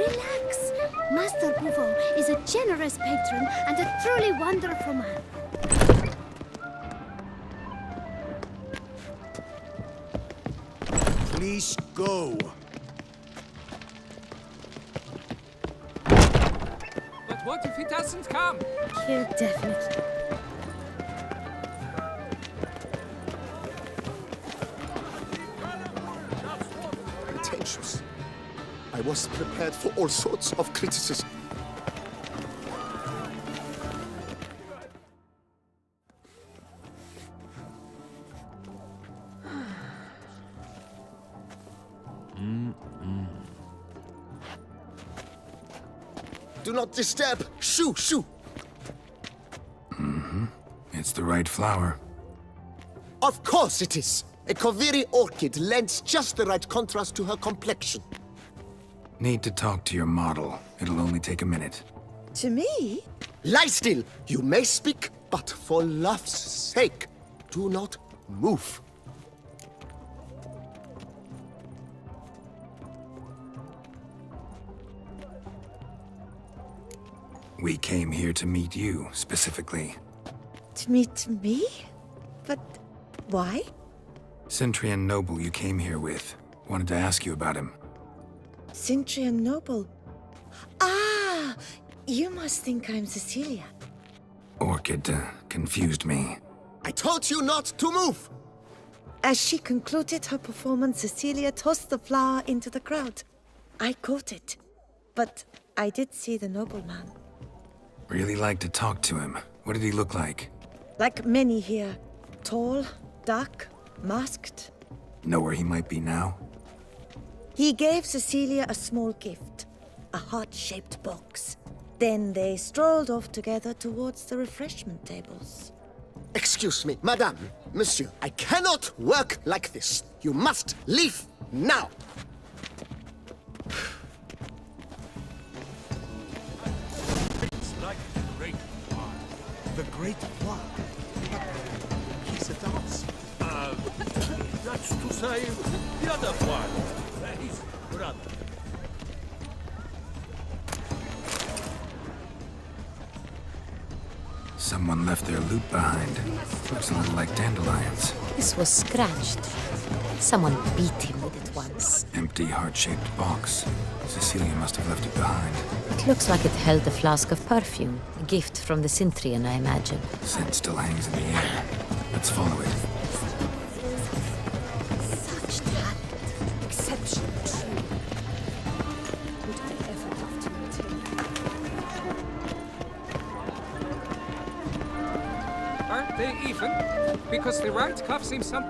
Relax. Master Bouffon is a generous patron and a truly wonderful man. Please go. But what if he doesn't come? He'll definitely. Pretentious. I was prepared for all sorts of criticism. Do not disturb! Shoo, shoo! It's the right flower. Of course it is! A Koviri orchid lends just the right contrast to her complexion. Need to talk to your model. It'll only take a minute. To me? Lie still! You may speak, but for love's sake, do not move. We came here to meet you, specifically. To meet me? But why? Cintrian noble you came here with. Wanted to ask you about him. Cintrian noble. Ah! You must think I'm Cecilia. Orchid confused me. I told you not to move! As she concluded her performance, Cecilia tossed the flower into the crowd. I caught it. But I did see the nobleman. Really like to talk to him. What did he look like? Like many here. Tall, dark, masked. Know where he might be now? He gave Cecilia a small gift. A heart-shaped box. Then they strolled off together towards the refreshment tables. Excuse me, madame, monsieur, I cannot work like this. You must leave now! It's like the great one. The great one? He's a dancer. That's to say, the other one. His brother. Someone left their loot behind. Looks a little like dandelions. This was scratched. Someone beat him with it once. Empty, heart-shaped box. Cecilia must have left it behind. It looks like it held a flask of perfume. A gift from the Cintrian, I imagine. Scent still hangs in the air. Let's follow it. Such talent. Exceptional. Would I ever love to meet him? Aren't they even? Because the right cuff seems some...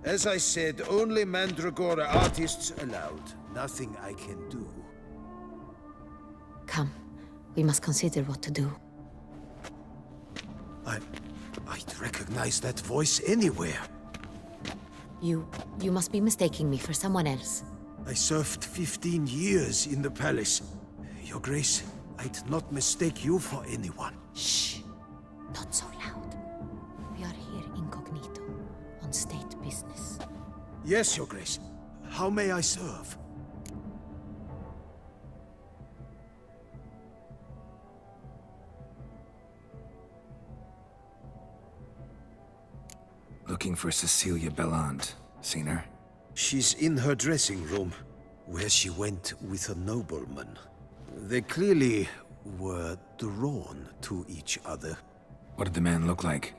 As I said, only Mandragora artists allowed. Nothing I can do. Come, we must consider what to do. I'd recognize that voice anywhere. You must be mistaking me for someone else. I served 15 years in the palace. Your Grace, I'd not mistake you for anyone. Shh! Not so loud. We are here incognito, on state business. Yes, Your Grace. How may I serve? Looking for Cecilia Belland. Seen her? She's in her dressing room, where she went with a nobleman. They clearly were drawn to each other. What did the man look like?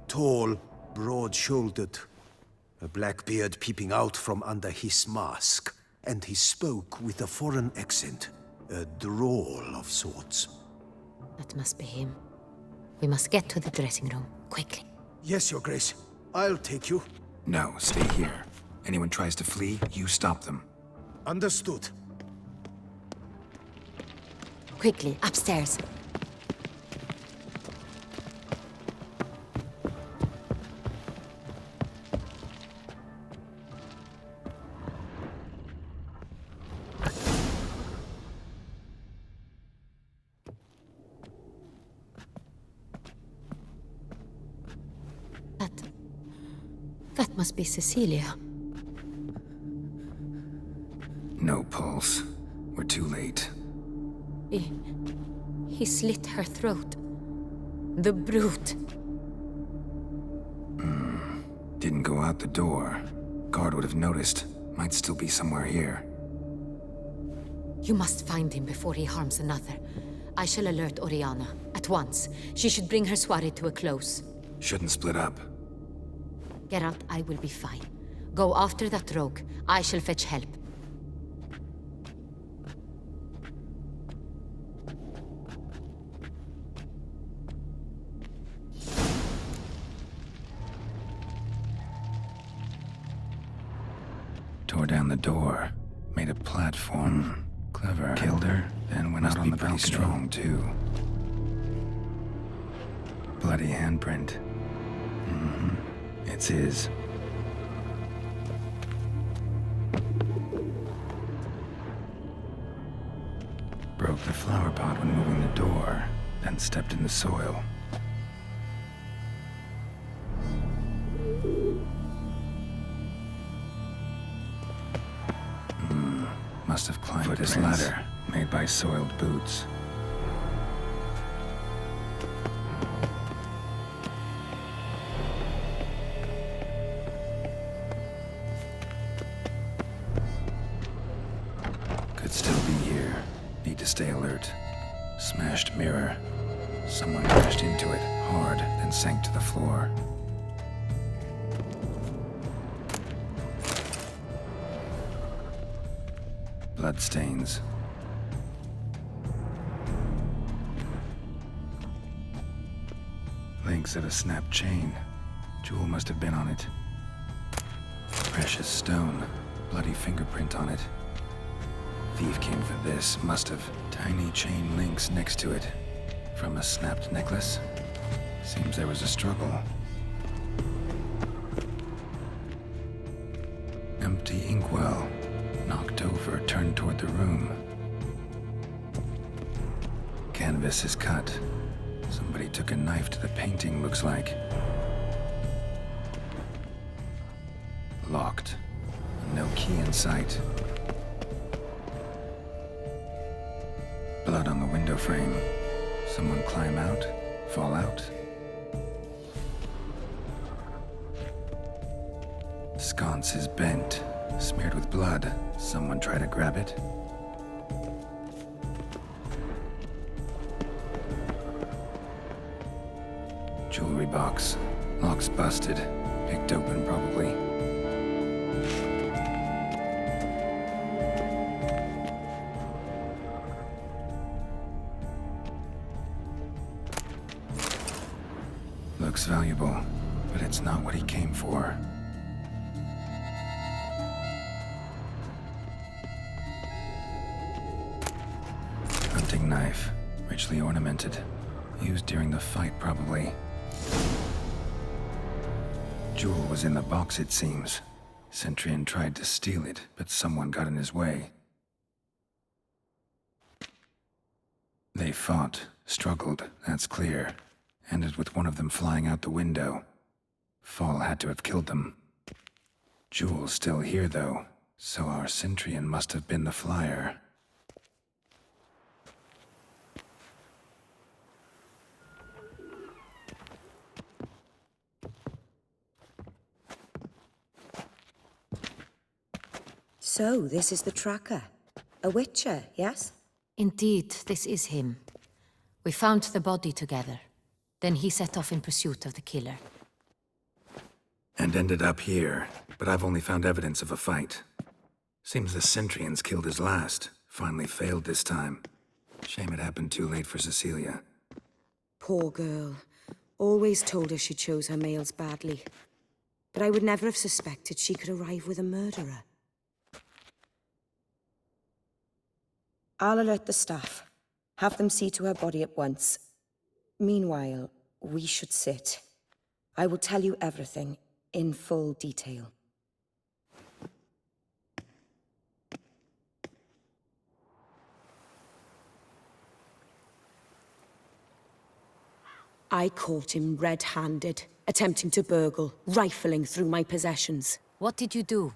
Tall, broad-shouldered, a black beard peeping out from under his mask, and he spoke with a foreign accent, a drawl of sorts. That must be him. We must get to the dressing room, quickly. Yes, Your Grace. I'll take you. No, stay here. Anyone tries to flee, you stop them. Understood. Quickly, upstairs. That must be Cecilia. No pulse. We're too late. He slit her throat. The brute. Didn't go out the door. Guard would have noticed. Might still be somewhere here. You must find him before he harms another. I shall alert Oriana. At once. She should bring her soirée to a close. Shouldn't split up. Geralt, I will be fine. Go after that rogue. I shall fetch help. Tore down the door. Made a platform. Clever. Killed her, then went out on the balcony. Strong, too. Bloody handprint. It's his. Broke the flower pot when moving the door, then stepped in the soil. Must have climbed this ladder, made by soiled boots. Could still be here. Need to stay alert. Smashed mirror. Someone crashed into it hard, then sank to the floor. Bloodstains. Links of a snapped chain. Jewel must have been on it. Precious stone. Bloody fingerprint on it. Thief came for this, must have. Tiny chain links next to it. From a snapped necklace. Seems there was a struggle. Empty inkwell. Knocked over, turned toward the room. Canvas is cut. Somebody took a knife to the painting, looks like. Locked. No key in sight. Blood on the window frame. Someone climb out? Fall out? Sconce is bent. Smeared with blood. Someone try to grab it? Jewelry box. Lock's busted. Picked open, probably. Looks valuable, but it's not what he came for. Hunting knife, richly ornamented. Used during the fight, probably. Jewel was in the box, it seems. Cintra tried to steal it, but someone got in his way. They fought, struggled, that's clear. Ended with one of them flying out the window. Fall had to have killed them. Jewel's still here, though, so our Cintrian must have been the flyer. So, this is the tracker. A witcher, yes? Indeed, this is him. We found the body together. Then he set off in pursuit of the killer. And ended up here, but I've only found evidence of a fight. Seems the Cintrians killed his last. Finally failed this time. Shame it happened too late for Cecilia. Poor girl. Always told her she chose her males badly. But I would never have suspected she could arrive with a murderer. I'll alert the staff. Have them see to her body at once. Meanwhile, we should sit. I will tell you everything, in full detail. I caught him red-handed, attempting to burgle, rifling through my possessions. What did you do?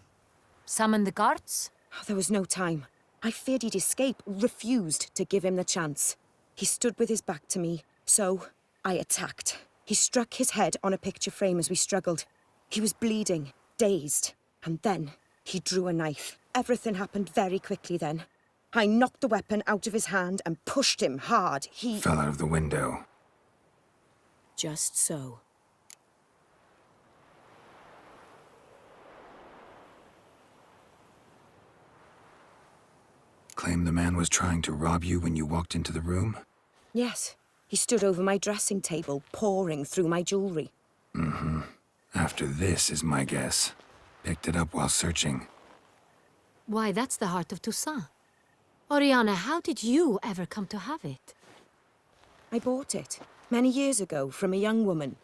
Summon the guards? There was no time. I feared he'd escape, refused to give him the chance. He stood with his back to me, so I attacked. He struck his head on a picture frame as we struggled. He was bleeding, dazed, and then he drew a knife. Everything happened very quickly then. I knocked the weapon out of his hand and pushed him hard. He Fell out of the window. Just so. Claim the man was trying to rob you when you walked into the room? Yes. He stood over my dressing table, pouring through my jewelry. Mm-hmm. After this is my guess. Picked it up while searching. Why, that's the heart of Toussaint. Oriana, how did you ever come to have it? I bought it, many years ago, from a young woman.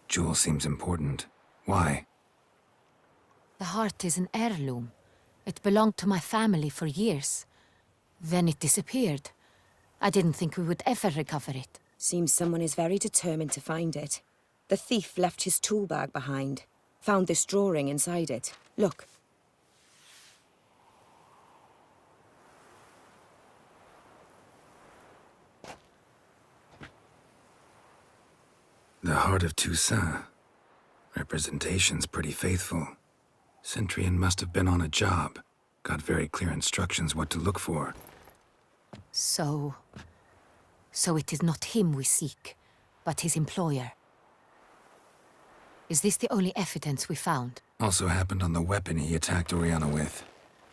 Jewel seems important. Why? The heart is an heirloom. It belonged to my family for years. Then it disappeared. I didn't think we would ever recover it. Seems someone is very determined to find it. The thief left his tool bag behind. Found this drawing inside it. Look. The heart of Toussaint. Representation's pretty faithful. Cintrian must have been on a job. Got very clear instructions what to look for. So it is not him we seek, but his employer. Is this the only evidence we found? Also happened on the weapon he attacked Oriana with.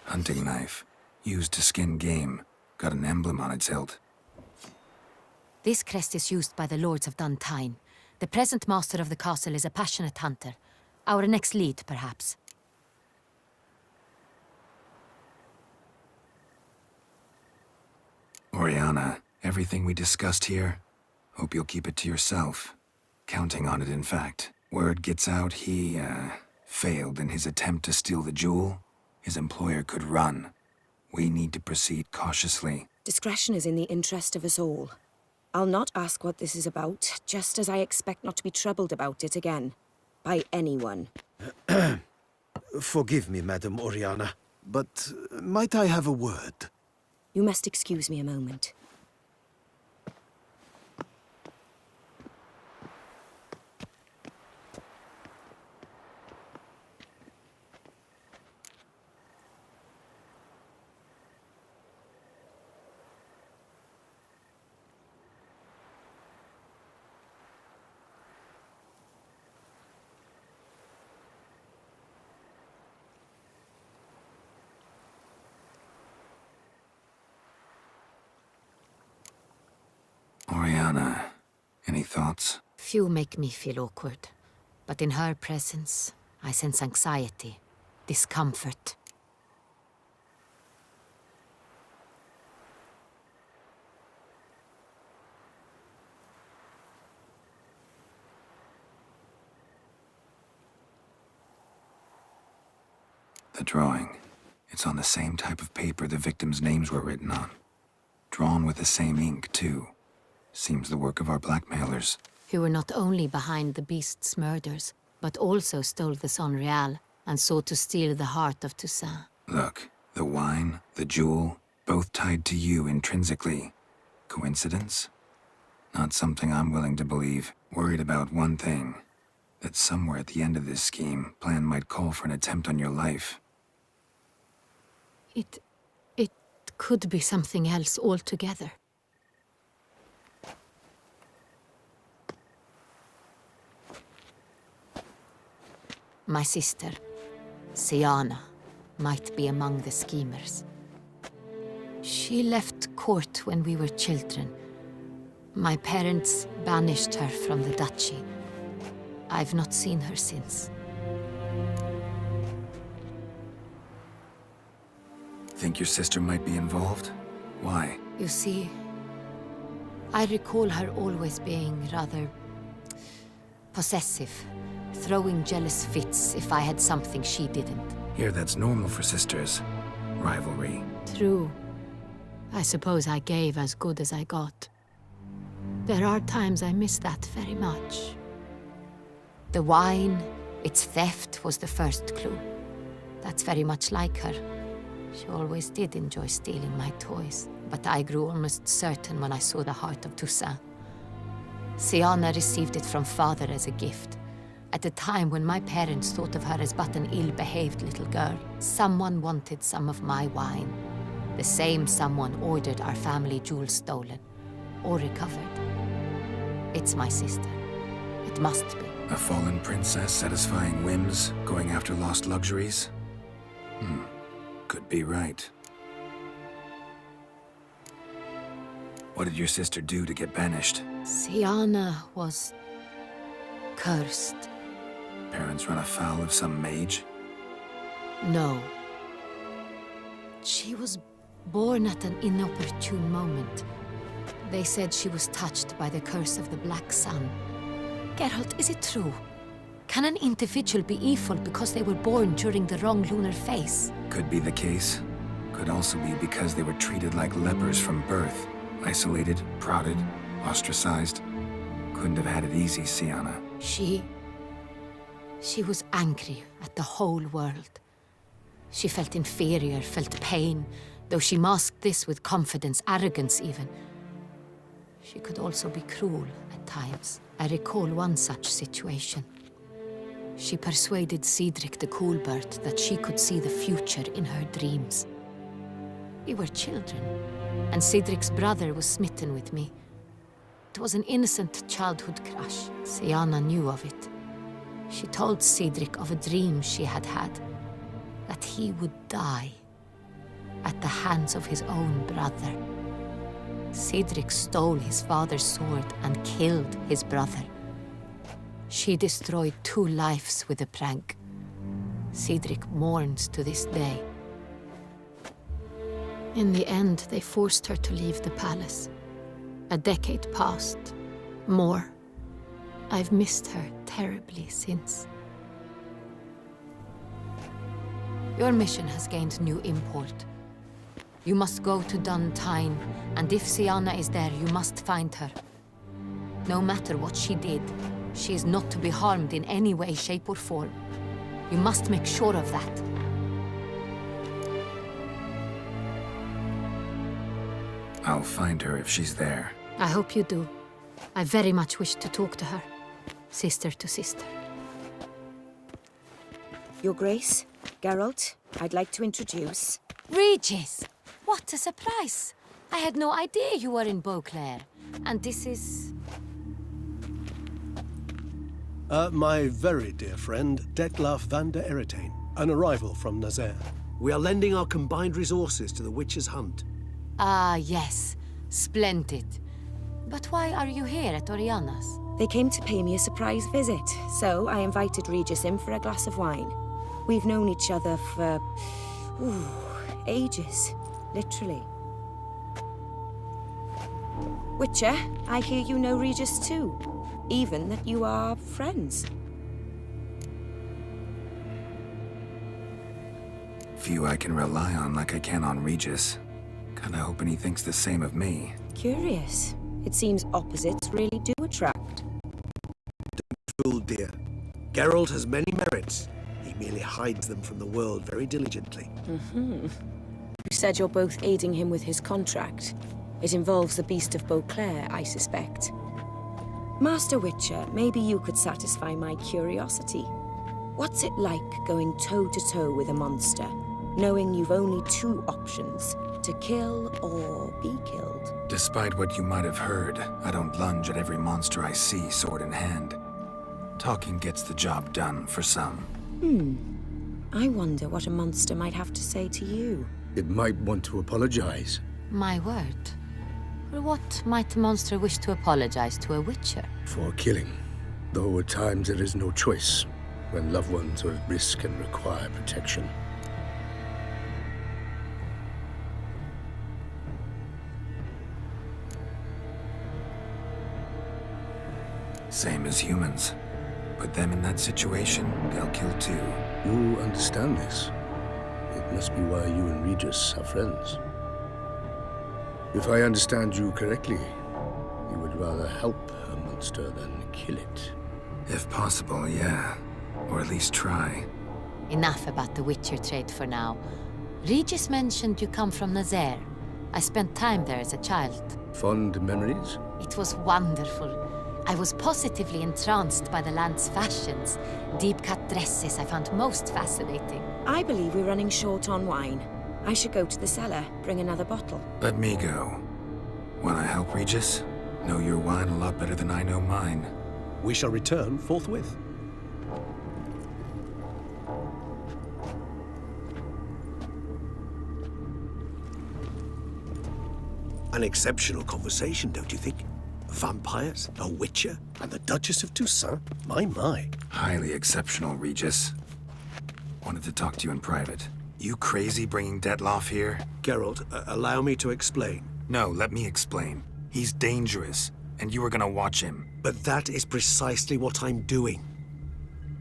Hunting knife. Used to skin game. Got an emblem on its hilt. This crest is used by the Lords of Duntine. The present master of the castle is a passionate hunter. Our next lead, perhaps. Oriana, everything we discussed here, hope you'll keep it to yourself. Counting on it, in fact. Word gets out he, failed in his attempt to steal the jewel. His employer could run. We need to proceed cautiously. Discretion is in the interest of us all. I'll not ask what this is about, just as I expect not to be troubled about it again. By anyone. Forgive me, Madam Oriana, but might I have a word? You must excuse me a moment. Oriana, any thoughts? Few make me feel awkward, but in her presence, I sense anxiety, discomfort. The drawing. It's on the same type of paper the victims' names were written on. Drawn with the same ink, too. Seems the work of our blackmailers. Who were not only behind the beast's murders, but also stole the Son Real and sought to steal the heart of Toussaint. Look, the wine, the jewel, both tied to you intrinsically. Coincidence? Not something I'm willing to believe. Worried about one thing. That somewhere at the end of this scheme, plan might call for an attempt on your life. It could be something else altogether. My sister, Siana, might be among the schemers. She left court when we were children. My parents banished her from the duchy. I've not seen her since. Think your sister might be involved? Why? You see, I recall her always being rather possessive, throwing jealous fits if I had something she didn't. Here, that's normal for sisters. Rivalry. True. I suppose I gave as good as I got. There are times I miss that very much. The wine, its theft, was the first clue. That's very much like her. She always did enjoy stealing my toys, but I grew almost certain when I saw the heart of Toussaint. Siana received it from father as a gift. At a time when my parents thought of her as but an ill-behaved little girl, someone wanted some of my wine. The same someone ordered our family jewels stolen, or recovered. It's my sister. It must be. A fallen princess satisfying whims, going after lost luxuries? Could be right. What did your sister do to get banished? Siana was cursed. Parents run afoul of some mage? No. She was born at an inopportune moment. They said she was touched by the curse of the Black Sun. Geralt, is it true? Can an individual be evil because they were born during the wrong lunar phase? Could be the case. Could also be because they were treated like lepers from birth. Isolated, prodded, ostracized. Couldn't have had it easy, Siana. She was angry at the whole world. She felt inferior, felt pain, though she masked this with confidence, arrogance even. She could also be cruel at times. I recall one such situation. She persuaded Cedric the Coolbird that she could see the future in her dreams. We were children, and Cedric's brother was smitten with me. It was an innocent childhood crush. Siana knew of it. She told Cedric of a dream she had had, that he would die at the hands of his own brother. Cedric stole his father's sword and killed his brother. She destroyed 2 lives with a prank. Cedric mourns to this day. In the end, they forced her to leave the palace. A decade passed. More. I've missed her terribly since. Your mission has gained new import. You must go to Dun Tine, and if Siana is there, you must find her. No matter what she did, she is not to be harmed in any way, shape, or form. You must make sure of that. I'll find her if she's there. I hope you do. I very much wish to talk to her. Sister to sister. Your Grace, Geralt, I'd like to introduce... Regis! What a surprise! I had no idea you were in Beauclair. And this is... My very dear friend, Detlaf van der Eretain, an arrival from Nazaire. We are lending our combined resources to the Witch's Hunt. Ah, yes. Splendid. But why are you here at Oriana's? They came to pay me a surprise visit, so I invited Regis in for a glass of wine. We've known each other for... ages. Literally. Witcher, I hear you know Regis too. Even that you are friends. Few I can rely on like I can on Regis. Kinda hoping he thinks the same of me. Curious. It seems opposites really do attract. Fool, dear. Geralt has many merits. He merely hides them from the world very diligently. You said you're both aiding him with his contract. It involves the Beast of Beauclair, I suspect. Master Witcher, maybe you could satisfy my curiosity. What's it like going toe-to-toe with a monster, knowing you've only 2 options, to kill or be killed? Despite what you might have heard, I don't lunge at every monster I see, sword in hand. Talking gets the job done, for some. I wonder what a monster might have to say to you. It might want to apologize. My word. For what might a monster wish to apologize to a witcher? For killing. Though at times there is no choice, when loved ones are at risk and require protection. Same as humans. Put them in that situation, they'll kill too. You understand this. It must be why you and Regis are friends. If I understand you correctly, you would rather help a monster than kill it. If possible, yeah. Or at least try. Enough about the Witcher trade for now. Regis mentioned you come from Nazaire. I spent time there as a child. Fond memories? It was wonderful. I was positively entranced by the land's fashions. Deep-cut dresses I found most fascinating. I believe we're running short on wine. I should go to the cellar, bring another bottle. Let me go. Wanna help, Regis? Know your wine a lot better than I know mine. We shall return forthwith. An exceptional conversation, don't you think? Vampires, a witcher, And the Duchess of Toussaint? My. Highly exceptional, Regis. Wanted to talk to you in private. You crazy bringing Detloff here? Geralt, allow me to explain. No, let me explain. He's dangerous, and you were gonna watch him. But that is precisely what I'm doing.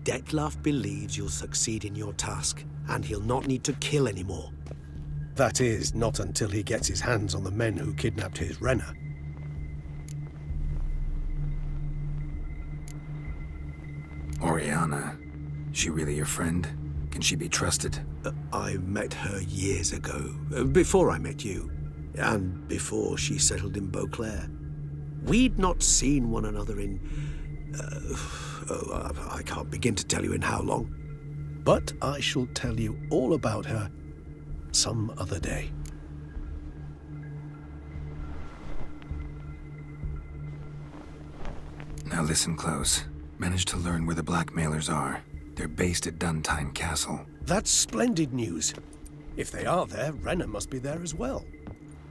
Detloff believes you'll succeed in your task, and he'll not need to kill anymore. That is, not until he gets his hands on the men who kidnapped his Renner. Oriana. She really your friend? Can she be trusted? I met her years ago, before I met you, and before she settled in Beauclair. We'd not seen one another in... I can't begin to tell you in how long. But I shall tell you all about her some other day. Now listen close. Managed to learn where the blackmailers are. They're based at Duntine Castle. That's splendid news. If they are there, Renner must be there as well.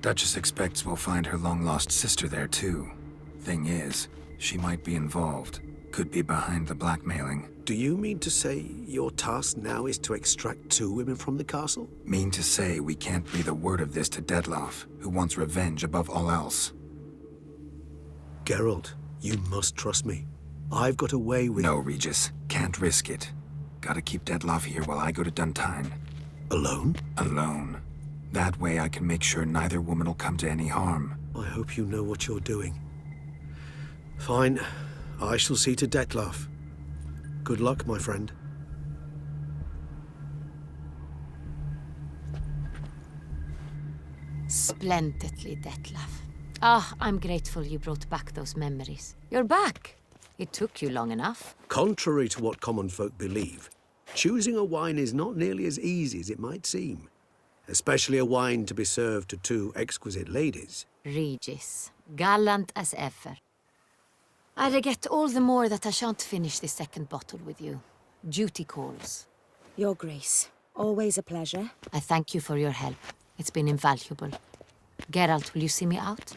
Duchess expects we'll find her long-lost sister there, too. Thing is, she might be involved. Could be behind the blackmailing. Do you mean to say your task now is to extract 2 women from the castle? Mean to say we can't breathe a word of this to Detloff, who wants revenge above all else. Geralt, you must trust me. I've got a way with... No, Regis. Can't risk it. Gotta keep Detloff here while I go to Duntine. Alone? Alone. That way I can make sure neither woman will come to any harm. I hope you know what you're doing. Fine. I shall see to Detloff. Good luck, my friend. Splendidly, Detlaff. Ah, I'm grateful you brought back those memories. You're back. It took you long enough. Contrary to what common folk believe, choosing a wine is not nearly as easy as it might seem. Especially a wine to be served to 2 exquisite ladies. Regis, gallant as ever. I regret all the more that I shan't finish the second bottle with you. Duty calls. Your Grace, always a pleasure. I thank you for your help. It's been invaluable. Geralt, will you see me out?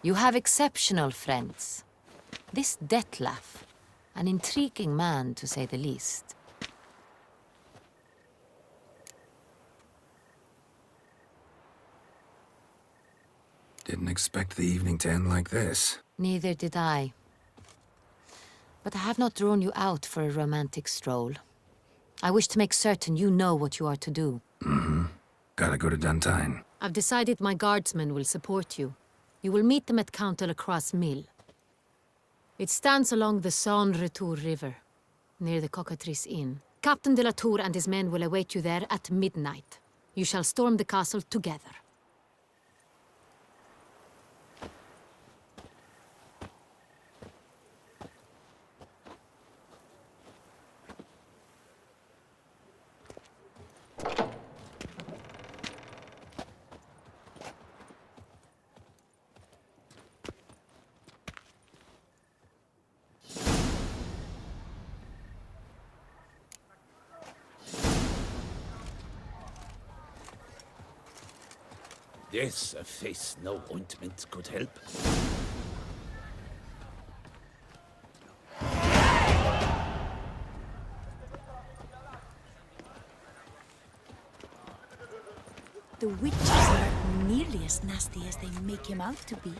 You have exceptional friends. This Detlaff, an intriguing man to say the least. Didn't expect the evening to end like this. Neither did I. But I have not drawn you out for a romantic stroll. I wish to make certain you know what you are to do. Mm-hmm. Gotta go to Duntine. I've decided my guardsmen will support you. You will meet them at Count Delacroix' mill. It stands along the Saône-Retour River, near the Cockatrice Inn. Captain de la Tour and his men will await you there at midnight. You shall storm the castle together. Yes, a face no ointment could help. The witches aren't nearly as nasty as they make him out to be.